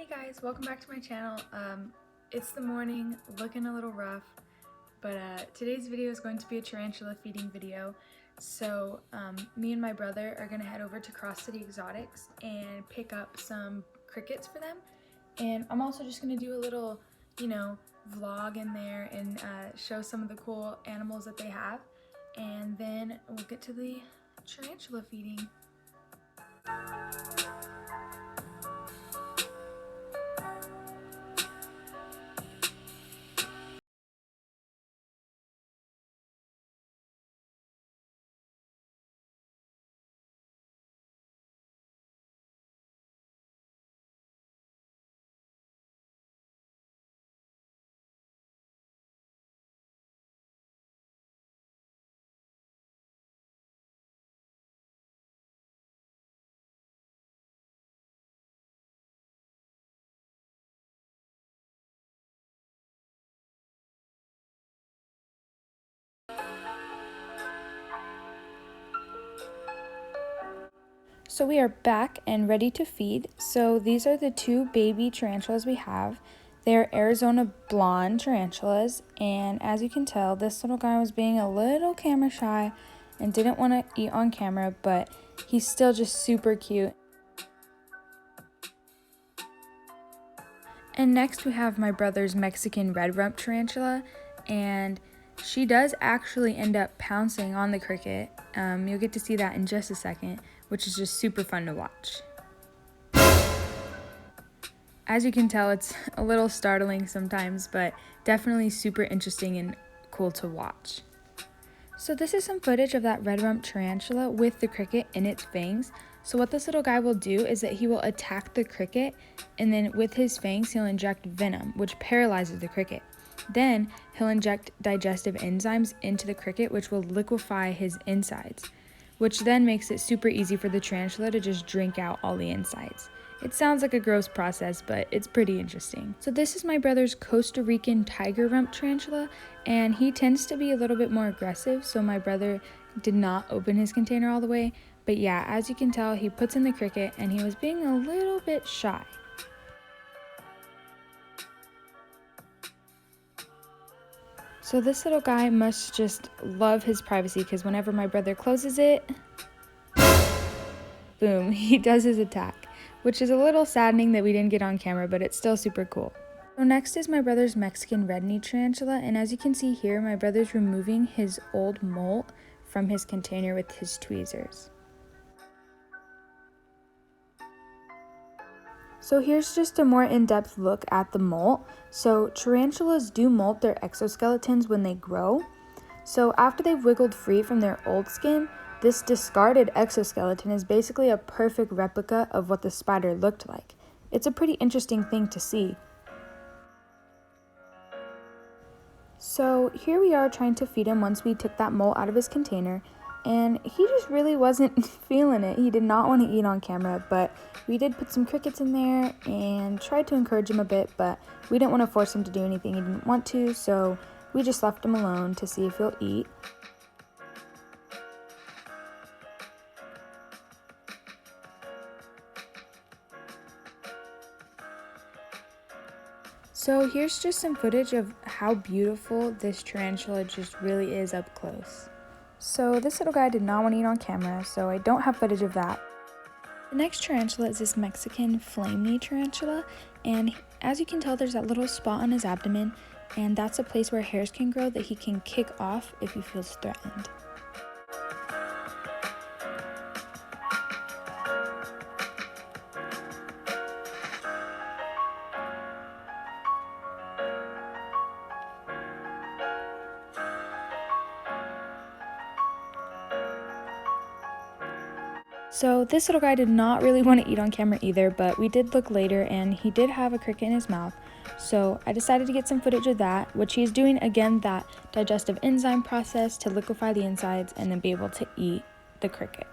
Hey guys, welcome back to my channel. It's the morning, looking a little rough, but today's video is going to be a tarantula feeding video. So me and my brother are gonna head over to Costa Exotics and pick up some crickets for them. And I'm also just gonna do a little, vlog in there and show some of the cool animals that they have. And then we'll get to the tarantula feeding. So we are back and ready to feed. So these are the two baby tarantulas we have. They're Arizona Blonde Tarantulas, and as you can tell, this little guy was being a little camera shy and didn't want to eat on camera, but he's still just super cute. And next we have my brother's Mexican Red Rump Tarantula, and she does actually end up pouncing on the cricket. You'll get to see that in just a second, which is just super fun to watch. As you can tell, it's a little startling sometimes, but definitely super interesting and cool to watch. So this is some footage of that red rump tarantula with the cricket in its fangs. So what this little guy will do is that he will attack the cricket, and then with his fangs he'll inject venom, which paralyzes the cricket. Then he'll inject digestive enzymes into the cricket, which will liquefy his insides, which then makes it super easy for the tarantula to just drink out all the insides. It sounds like a gross process, but it's pretty interesting. So this is my brother's Costa Rican tiger rump tarantula, and he tends to be a little bit more aggressive, so my brother did not open his container all the way. But yeah, as you can tell, he puts in the cricket and he was being a little bit shy. So this little guy must just love his privacy, because whenever my brother closes it, boom, he does his attack, which is a little saddening that we didn't get on camera, but it's still super cool. So next is my brother's Mexican Redknee Tarantula, and as you can see here, my brother's removing his old molt from his container with his tweezers. So here's just a more in-depth look at the molt. So tarantulas do molt their exoskeletons when they grow. So after they've wiggled free from their old skin, this discarded exoskeleton is basically a perfect replica of what the spider looked like. It's a pretty interesting thing to see. So here we are trying to feed him once we took that molt out of his container, and he just really wasn't feeling it. He did not want to eat on camera, but we did put some crickets in there and tried to encourage him a bit, but we didn't want to force him to do anything he didn't want to, so we just left him alone to see if he'll eat. So here's just some footage of how beautiful this tarantula just really is up close. So this little guy did not want to eat on camera, so I don't have footage of that. The next tarantula is this Mexican Flame-knee Tarantula, and as you can tell, there's that little spot on his abdomen, and that's a place where hairs can grow that he can kick off if he feels threatened. So this little guy did not really want to eat on camera either, but we did look later and he did have a cricket in his mouth. So I decided to get some footage of that, which he's doing again that digestive enzyme process to liquefy the insides and then be able to eat the cricket.